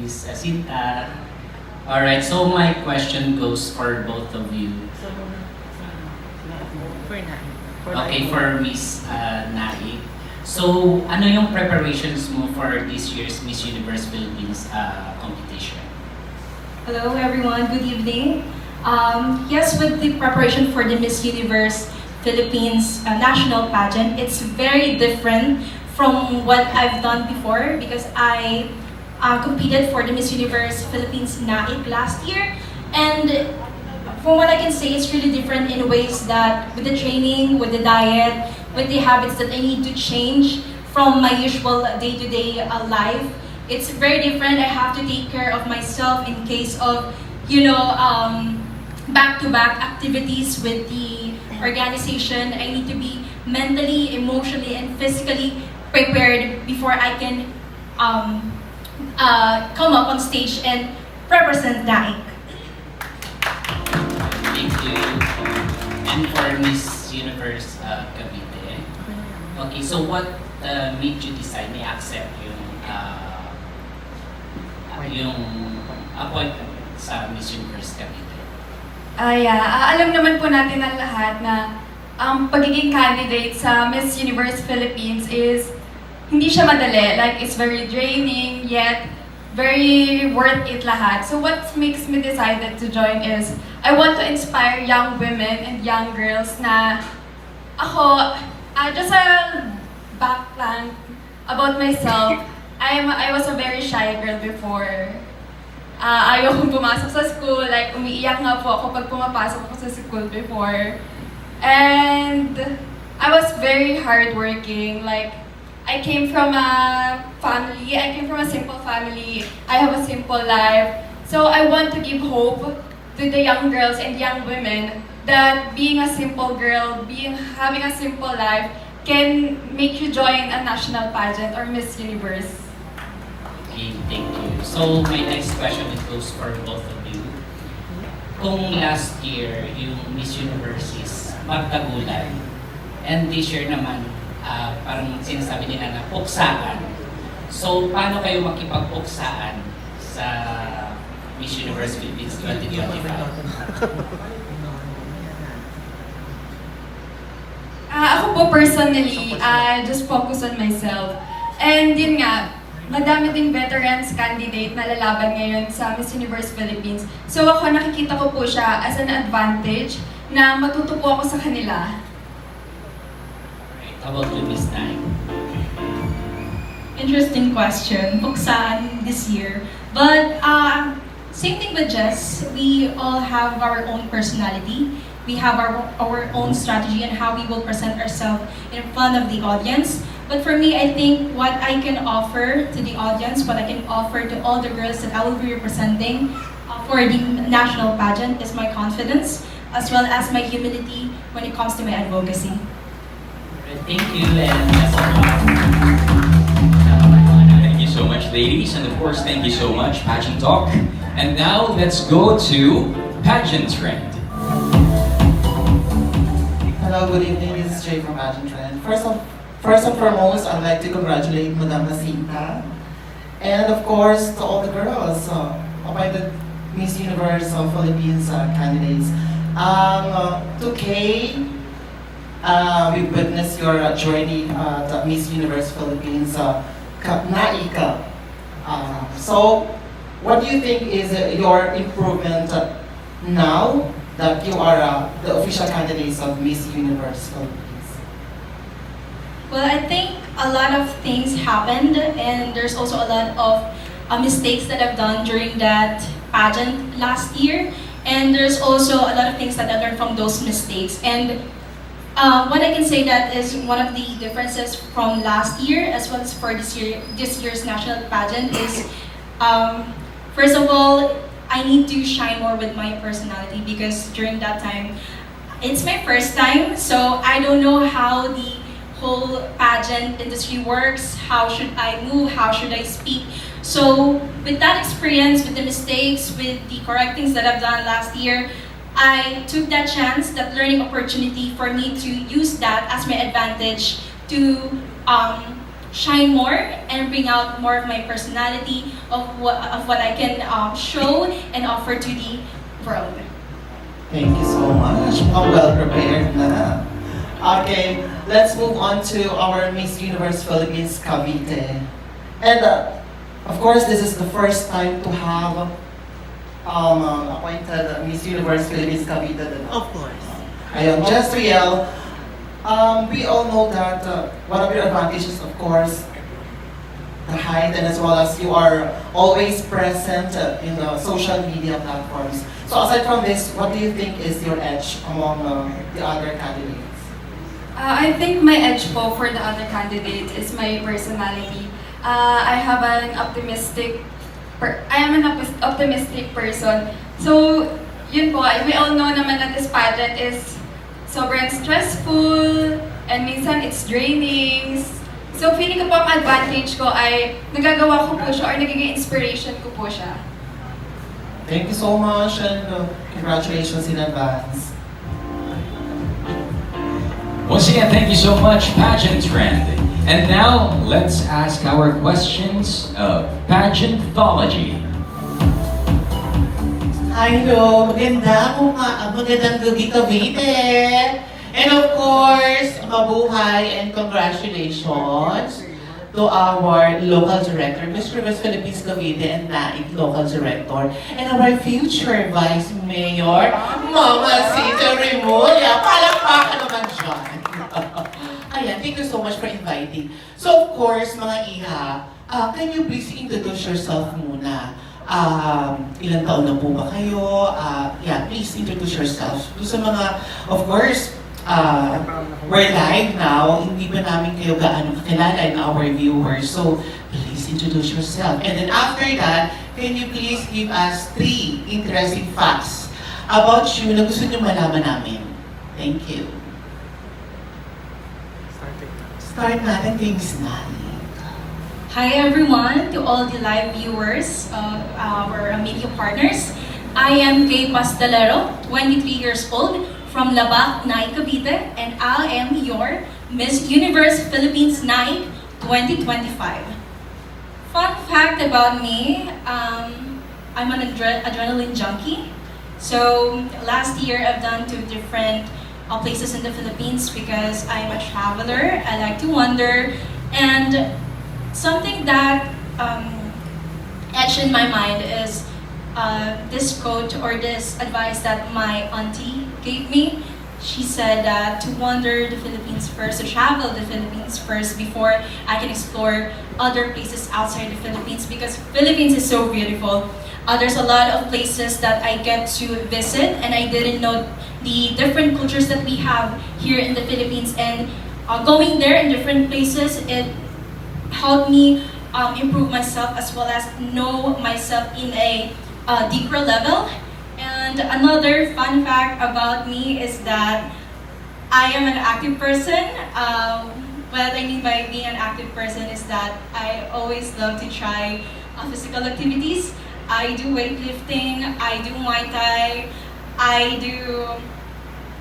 Miss Jacinta. Alright, so my question goes for both of you. Okay, for Miss NAIC. So, ano yung preparations mo for this year's Miss Universe Philippines competition? Hello everyone, good evening. Yes, with the preparation for the Miss Universe Philippines national pageant, it's very different from what I've done before because I competed for the Miss Universe Philippines NAIC last year, and from what I can say, it's really different in ways that with the training, with the diet, with the habits that I need to change from my usual day-to-day life. It's very different. I have to take care of myself in case of, back-to-back activities with the organization. I need to be mentally, emotionally, and physically prepared before I can come up on stage and represent NAIC. Thank you. And for Miss Universe Cavite. Okay, so what made you decide may accept yung appointment sa Miss Universe Cavite? Alam naman po natin ang lahat na ang pagiging candidate sa Miss Universe Philippines is hindi siya madali. Like, it's very draining, yet very worth it lahat. So what makes me decided to join is I want to inspire young women and young girls na ako, just a background about myself, I was a very shy girl before. Ayaw kong pumasok sa school, like umiiyak nga po ako pag pumapasok ako sa school before. And I was very hardworking, like I came from a simple family, I have a simple life. So I want to give hope to the young girls and young women that being a simple girl, having a simple life can make you join a national pageant or Miss Universe. Okay, thank you. So my next question goes for both of you. Kung last year yung Miss Universe is magtagulan, and this year naman parang sinasabi nila na puksaan. So paano kayo makipagpuksaan sa Miss Universe Philippines 2025? Ako po personally, I just focus on myself. And yun nga, madami ding veterans candidate na lalaban ngayon sa Miss Universe Philippines. So ako, nakikita ko po siya as an advantage na matuto po ako sa kanila. How about you, Miss Nay? Interesting question. Puksaan this year. But same thing with Jess. We all have our own personality. We have our own strategy and how we will present ourselves in front of the audience. But for me, I think what I can offer to the audience, what I can offer to all the girls that I will be representing for the national pageant is my confidence, as well as my humility when it comes to my advocacy. Thank you, and that's all. Thank you so much, ladies, and of course, thank you so much, Pageant Talk. And now, let's go to Pageant Trend. Hello, good evening. This is Jay from Pageant Trend. First and foremost, I'd like to congratulate Madam Jacinta, and of course, to all the girls appointed Miss Universe Philippines candidates. To Kaye, we witnessed your journey to Miss Universe Philippines NAIC. So, what do you think is your improvement now that you are the official candidates of Miss Universe Philippines? Well, I think a lot of things happened, and there's also a lot of mistakes that I've done during that pageant last year. And there's also a lot of things that I learned from those mistakes. And what I can say that is one of the differences from last year as well as for this year's national pageant is, first of all, I need to shine more with my personality because during that time, it's my first time, so I don't know how the whole pageant industry works, how should I move, how should I speak. So with that experience, with the mistakes, with the correct things that I've done last year, I took that chance, that learning opportunity for me to use that as my advantage to shine more and bring out more of my personality of what I can show and offer to the world. Thank you so much. Mukhang well prepared na. Okay, let's move on to our Miss Universe Philippines Cavite. And of course, this is the first time to have appointed Miss Universe Philippines Cavite. Of course. Ayun, Jezreal, we all know that one of your advantages, of course, the height, and as well as you are always present in the social media platforms. So aside from this, what do you think is your edge among the other candidates? I think my edge po for the other candidates is my personality. I have an optimistic, I am an optimistic person. So, yun po, we all know naman that this pageant is sobrang stressful, and minsan it's draining. So, feeling ko po ang advantage ko ay nagagawa ko po siya or nagiging inspiration ko po siya. Thank you so much, and congratulations in advance. Once again, thank you so much, Pageant Trend. And now, let's ask our questions of Pageantology. Hello, magandang gabi Cavite. And of course, mabuhay and congratulations to our local director, Miss Universe Philippines Cavite and NAIC local director, and our future Vice Mayor, Mama Sita Remulla. Palakpakan naman dyan. Ayan, thank you so much for inviting. So of course, mga iha, can you please introduce yourself muna? Ilang taon na po ba kayo? Yeah, please introduce yourself. Doon sa mga, of course, we're live now, hindi pa namin kayo gaano kakilala in our viewers. So, please introduce yourself. And then after that, can you please give us 3 interesting facts about you na gusto nyo malaman namin? Thank you. Start natin kay Miss Nani. Hi everyone, to all the live viewers of our media partners. I am Kaye Pastelero, 23 years old, from Labac, NAIC, Cavite, and I am your Miss Universe Philippines NAIC 2025. Fun fact about me, I'm an adrenaline junkie. So last year I've done 2 different places in the Philippines because I'm a traveler. I like to wander, and something that etched in my mind is this quote or this advice that my auntie gave me. She said that to wander the Philippines first, to travel the Philippines first before I can explore other places outside the Philippines, because Philippines is so beautiful. There's a lot of places that I get to visit, and I didn't know the different cultures that we have here in the Philippines. And going there in different places, it helped me improve myself as well as know myself in a deeper level. And another fun fact about me is that I am an active person. What I mean by being an active person is that I always love to try physical activities. I do weightlifting, I do Muay Thai, I do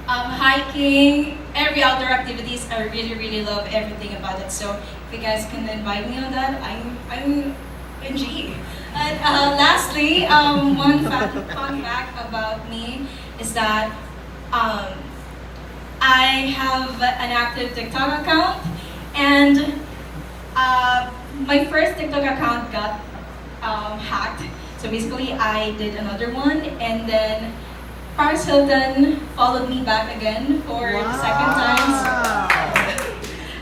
hiking, every outdoor activities. I really love everything about it. So if you guys can invite me on that, I'm NG. And lastly, one fun fact about me is that I have an active TikTok account, and my first TikTok account got hacked. So basically, I did another one, and then Paris Hilton followed me back again for the second time. So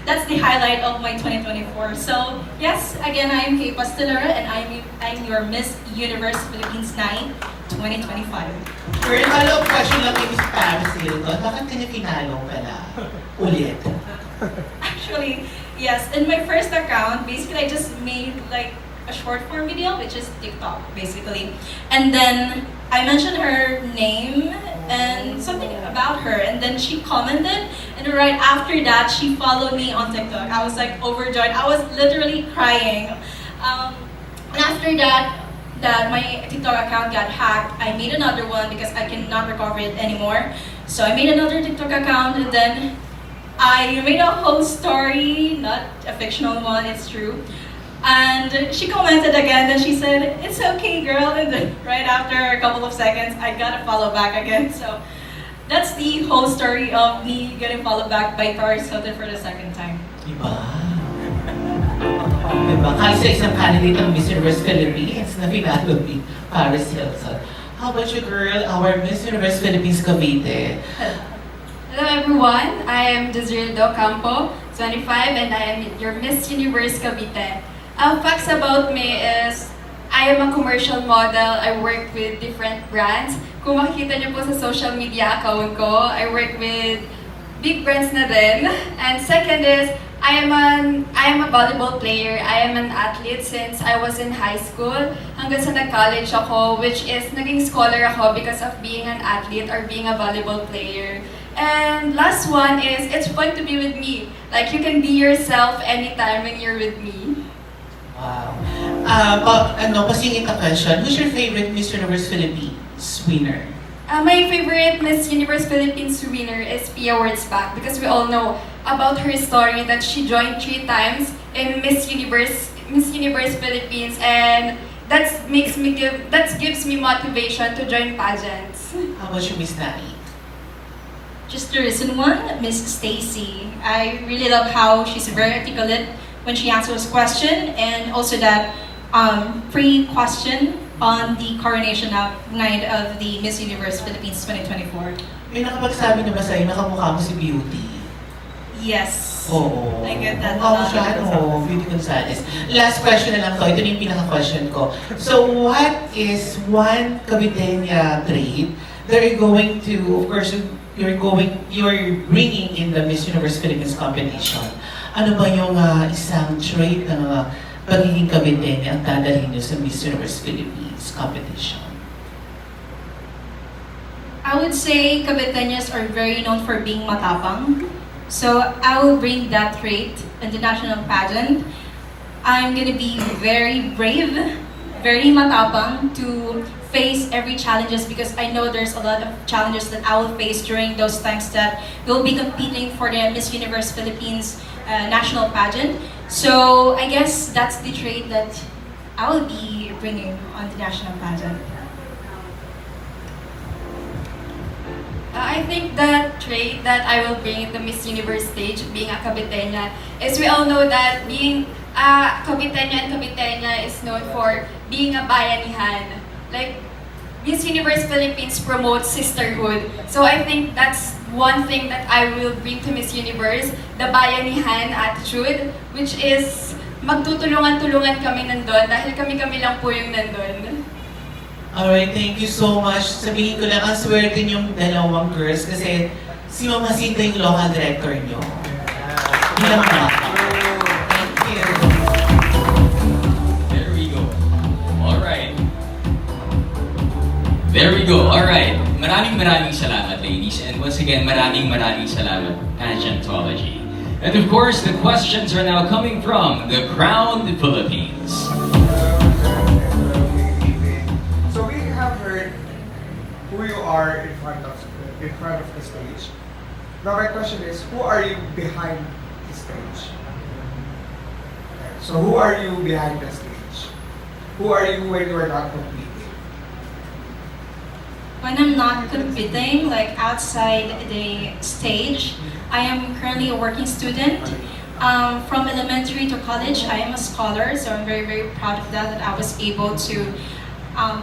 that's the highlight of my 2024. So yes, again, I am Kaye Pastelero, and I'm your Miss Universe Philippines NAIC 2025. First, follow-up question lang kay Miss Paris Hilton. Bakit kanya pinalo ka na? Ulit. Actually, yes. In my first account, basically, I just made like a short form video, which is TikTok, basically. And then I mentioned her name and something about her, and then she commented, and right after that, she followed me on TikTok. I was like overjoyed. I was literally crying. And after that my TikTok account got hacked, I made another one because I cannot recover it anymore. So I made another TikTok account, and then I made a whole story, not a fictional one, it's true. And she commented again and she said, "It's okay, girl." And then right after a couple of seconds, I got a follow back again. So that's the whole story of me getting followed back by Paris Hilton for the second time. Diba? Diba? Kahit sa isang candidate ng Miss Universe Philippines na pinalo ni Paris Hilton. How about you, girl? Our Miss Universe Philippines Cavite. Hello everyone, I am Jezreal Ocampo, 25, and I am your Miss Universe Cavite. Facts about me is, I am a commercial model. I work with different brands. Kung makikita niyo po sa social media account ko, I work with big brands na din. And second is, I am a volleyball player. I am an athlete since I was in high school hanggang sa nag-college ako, which is naging scholar ako because of being an athlete or being a volleyball player. And last one is, it's fun to be with me. Like, you can be yourself anytime when you're with me. Wow. Pasingit na question. Who's your favorite Miss Universe Philippines winner? My favorite Miss Universe Philippines winner is Pia Wurtzbach because we all know about her story that she joined 3 times in Miss Universe Philippines, and that gives me motivation to join pageants. How about you, Miss NAIC? Just the recent one, Miss Stacy. I really love how she's very articulate when she answers question, and also that pre-question on the coronation night of the Miss Universe Philippines 2024. May nakapagsabi na ba sa'yo, nakamukha mo si Beauty? Yes. Oo. I get that. Mukha mo siya, Beauty Gonzalez. Last question na lang to. Ito na yung pinaka-question ko. So, what is one Caviteña trait that you're going to, of course, you're bringing in the Miss Universe Philippines competition? Ano ba yung isang trait ng pagiging Caviteña ang dadalhin niyo sa Miss Universe Philippines competition? I would say Caviteñas are very known for being matapang. So I will bring that trait in the national pageant. I'm gonna be very brave, very matapang to face every challenges because I know there's a lot of challenges that I will face during those times that we'll be competing for the Miss Universe Philippines national pageant. So I guess that's the trait that I will be bringing on the national pageant. I think the trait that I will bring in the Miss Universe stage, being a Caviteña, is we all know that being a Caviteña is known for being a bayanihan. Like, Miss Universe Philippines promotes sisterhood. So I think that's one thing that I will bring to Miss Universe, the bayanihan attitude, which is magtutulungan-tulungan kami nandun dahil kami-kami lang po yung nandun. Alright, thank you so much. Sabihin ko lang, ang swerte niyong dalawang girls kasi si Mama Sinta yung local director niyo. Bilang mga. Thank you. There we go. Alright. There we go. Alright. Maraming salamat, ladies. And once again, maraming salamat, Pageantology. And of course, the questions are now coming from the Crown Philippines. So we have heard who you are in front of the stage. Now my question is, who are you behind the stage? Okay, so who are you behind the stage? Who are you when you are not competing? When I'm not competing, like outside the stage, I am currently a working student. From elementary to college, I am a scholar, so I'm very, very proud of that I was able to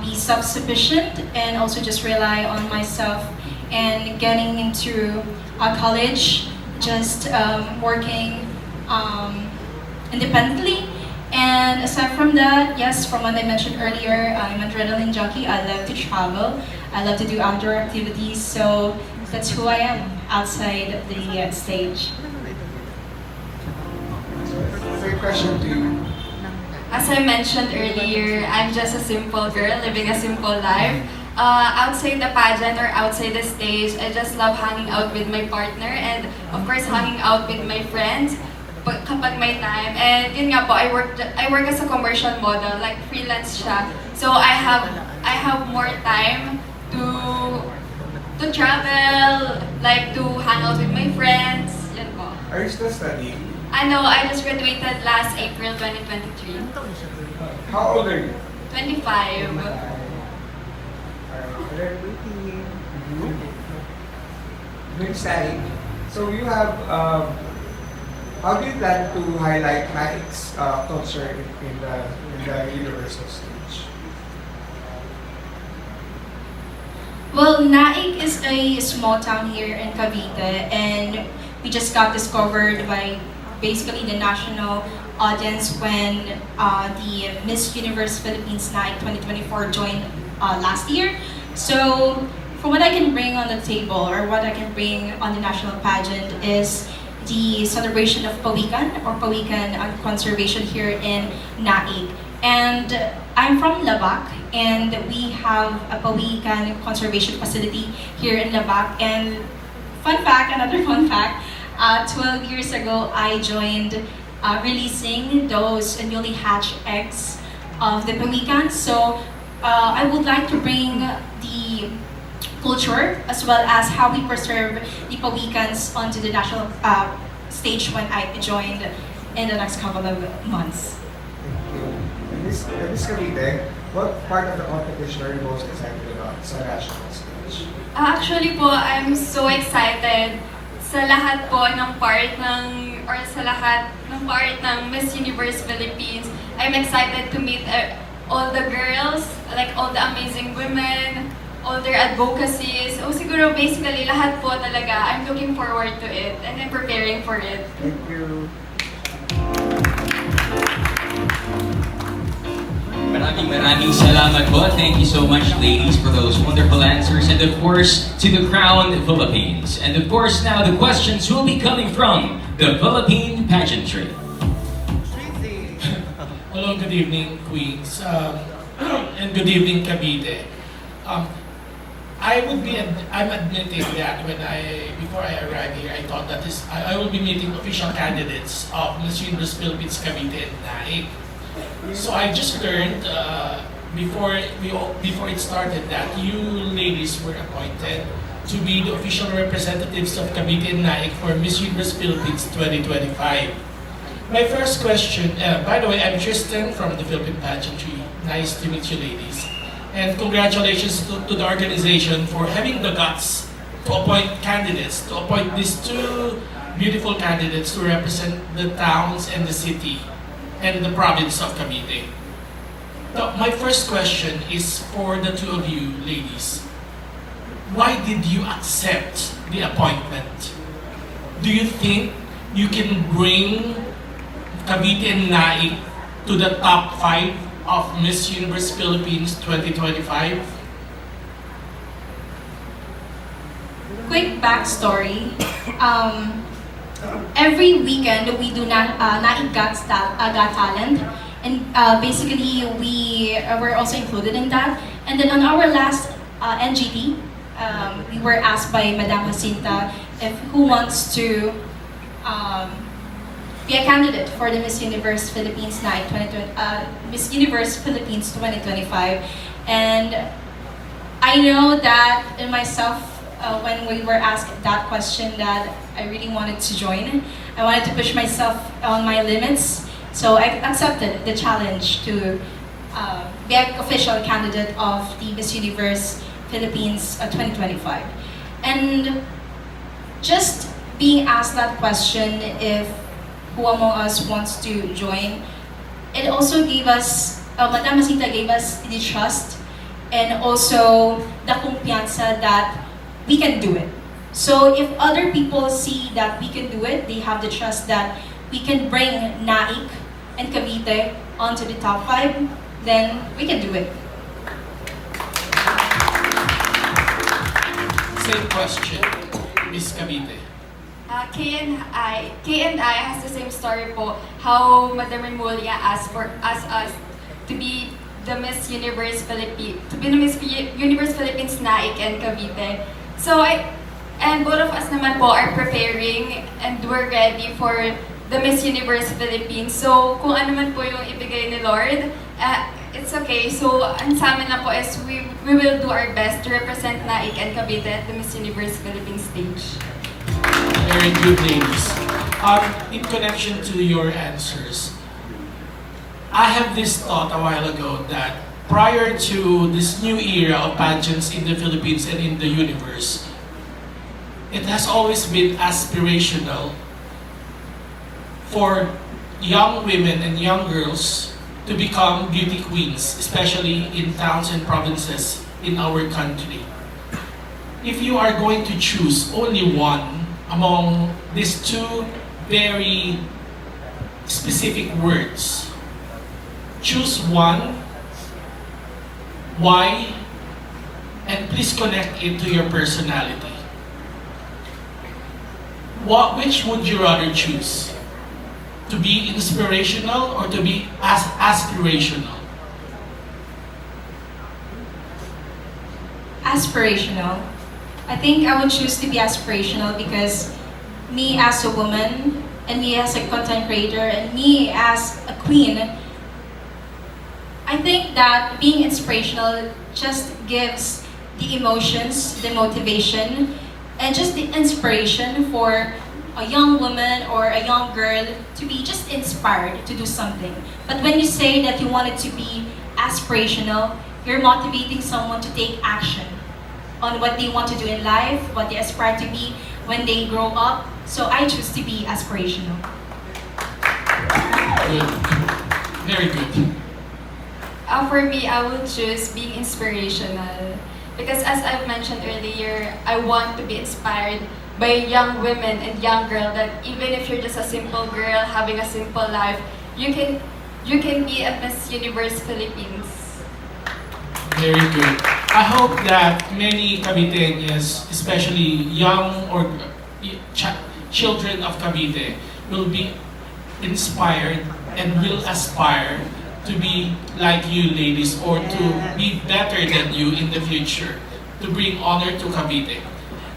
be self-sufficient and also just rely on myself and getting into college, just working independently. And aside from that, yes, from what I mentioned earlier, I'm an adrenaline junkie. I love to travel. I love to do outdoor activities. So that's who I am outside the stage. Same question to you. As I mentioned earlier, I'm just a simple girl living a simple life. Outside the pageant or outside the stage, I just love hanging out with my partner and of course hanging out with my friends kapag may time. And yun nga po, I work as a commercial model, like freelance siya. So I have more time to travel, like to hang out with my friends. Yan po. Are you still studying? I just graduated last April 2023. How old are you? 25. Very studying. So you have, how do you plan to highlight NAIC's culture in the universal stage? Well, NAIC is a small town here in Cavite, and we just got discovered by basically the national audience when the Miss Universe Philippines NAIC 2024 joined last year. So, from what I can bring on the table, or what I can bring on the national pageant, is the celebration of Pawikan, or Pawikan conservation here in NAIC. And I'm from Labac, and we have a Pawikan conservation facility here in Labac. And another fun fact, 12 years ago, I joined releasing those newly hatched eggs of the Pawikan. So I would like to bring the culture as well as how we preserve the Pawikans onto the national stage when I joined in the next couple of months. Miss Cavite, what part of the competition are you most excited about sa national stage? Actually po, I'm so excited sa lahat po ng part ng, or sa lahat ng part ng Miss Universe Philippines. I'm excited to meet all the girls, like all the amazing women, all their advocacies. O siguro basically lahat po talaga. I'm looking forward to it and I'm preparing for it. Thank you. Maraming salamat po. Thank you so much, ladies, for those wonderful answers. And of course, to the Crown Philippines. And of course, now the questions will be coming from the Philippine pageantry. Hello, good evening, Queens. And good evening, Cavite. I'm admitting that before I arrived here, I thought that I will be meeting official candidates of Miss Universe Philippines Cavite and NAIC. So I just learned before it started that you ladies were appointed to be the official representatives of Cavite and NAIC for Miss Universe Philippines 2025. My first question, by the way, I'm Tristan from the Philippine Pageantry. Nice to meet you, ladies. And congratulations to the organization for having the guts to appoint candidates, to appoint these two beautiful candidates to represent the towns and the city and the province of Cavite. Now, my first question is for the two of you, ladies. Why did you accept the appointment? Do you think you can bring Cavite and NAIC to the top 5 of Miss Universe Philippines 2025? Quick backstory. Every weekend we do NAIC Got Talent, and basically we were also included in that. And then on our last NGT, we were asked by Madam Jacinta if who wants to be a candidate for the Miss Universe Philippines NAIC Miss Universe Philippines 2025. And I know that in myself, when we were asked that question, that I really wanted to join. I wanted to push myself on my limits, so I accepted the challenge to be an official candidate of the Miss Universe Philippines 2025. And just being asked that question, if who among us wants to join, it also gave us, Madam Jacinta gave us the trust and also the kumpiyansa that we can do it. So if other people see that we can do it, they have the trust that we can bring NAIC and Cavite onto the top 5, then we can do it. Same question, Miss Cavite. Kaye and I has the same story po, how Madam Remulla asked us to be the Miss Universe Philippines, NAIC and Cavite. So and both of us naman po are preparing and we're ready for the Miss Universe Philippines. So kung ano man po yung ibigay ni Lord, it's okay. So ang sa amin na po is we will do our best to represent NAIC and Cavite at the Miss Universe Philippines stage. Very good, ladies. In connection to your answers, I have this thought a while ago that prior to this new era of pageants in the Philippines and in the universe, it has always been aspirational for young women and young girls to become beauty queens, especially in towns and provinces in our country. If you are going to choose only one among these two very specific words, choose one, why, and please connect it to your personality. Which would you rather choose? To be inspirational or to be aspirational? Aspirational. I think I would choose to be aspirational because me as a woman, and me as a content creator, and me as a queen, I think that being inspirational just gives the emotions, the motivation, and just the inspiration for a young woman or a young girl to be just inspired to do something. But when you say that you want it to be aspirational, you're motivating someone to take action on what they want to do in life, what they aspire to be when they grow up. So I choose to be aspirational. Good. Very good. For me, I would choose being inspirational. Because as I've mentioned earlier, I want to be inspired by young women and young girls that even if you're just a simple girl having a simple life, you can be a Miss Universe Philippines. Very good. I hope that many Caviteñas, especially young or children of Cavite, will be inspired and will aspire to be like you ladies or to be better than you in the future, to bring honor to Cavite.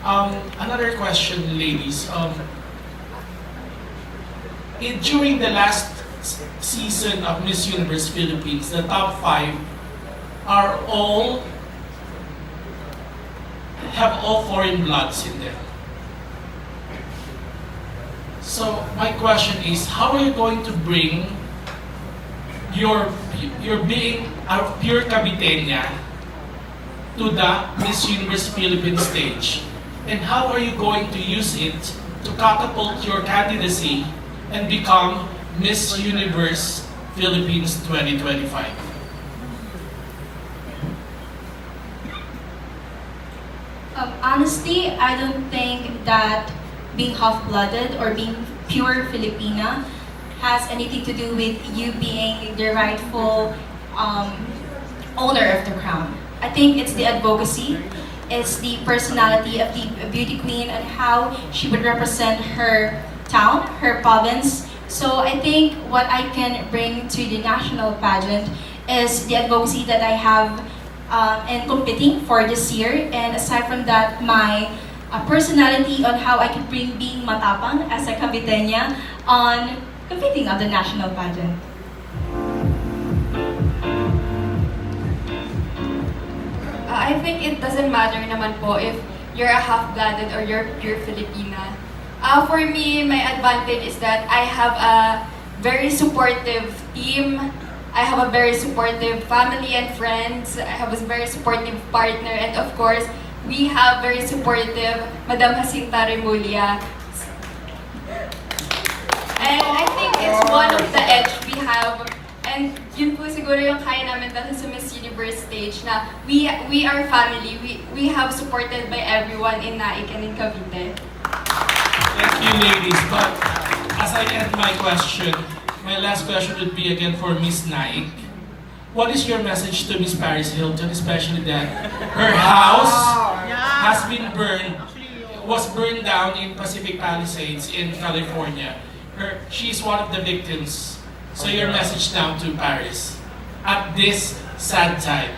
Another question, ladies. During the last season of Miss Universe Philippines, the top 5 have all foreign bloods in them. So my question is, how are you going to bring your being a pure Caviteña to the Miss Universe Philippines stage? And how are you going to use it to catapult your candidacy and become Miss Universe Philippines 2025? Honestly, I don't think that being half-blooded or being pure Filipina has anything to do with you being the rightful owner of the crown. I think it's the advocacy, it's the personality of the beauty queen and how she would represent her town, her province. So I think what I can bring to the national pageant is the advocacy that I have in competing for this year. And aside from that, my personality on how I can bring being matapang as a Caviteña on competing on the national pageant. I think it doesn't matter naman po if you're a half-blooded or you're pure Filipina. For me, my advantage is that I have a very supportive team. I have a very supportive family and friends. I have a very supportive partner. And of course, we have very supportive Madam Jacinta Remulla. And I think it's one of the edge we have. And yun po siguro yung kaya namin dahil sa Miss Universe stage na we are family. We have supported by everyone in NAIC and in Cavite. Thank you, ladies. But as I end my question, my last question would be again for Miss NAIC. What is your message to Miss Paris Hilton, especially that her house was burned down in Pacific Palisades in California? She's one of the victims. So your message now to Paris at this sad time.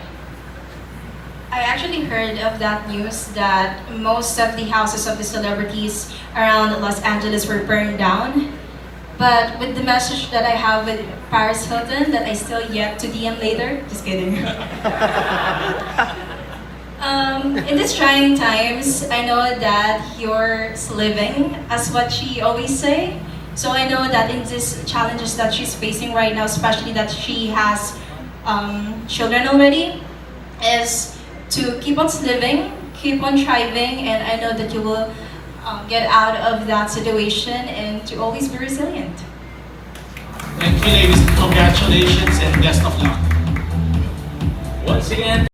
I actually heard of that news that most of the houses of the celebrities around Los Angeles were burned down. But with the message that I have with Paris Hilton that I still yet to DM later, just kidding. In these trying times, I know that you're living, as what she always say. So I know that in these challenges that she's facing right now, especially that she has children already, is to keep on living, keep on thriving, and I know that you will get out of that situation and to always be resilient. Thank you, ladies. Congratulations and best of luck. Once again,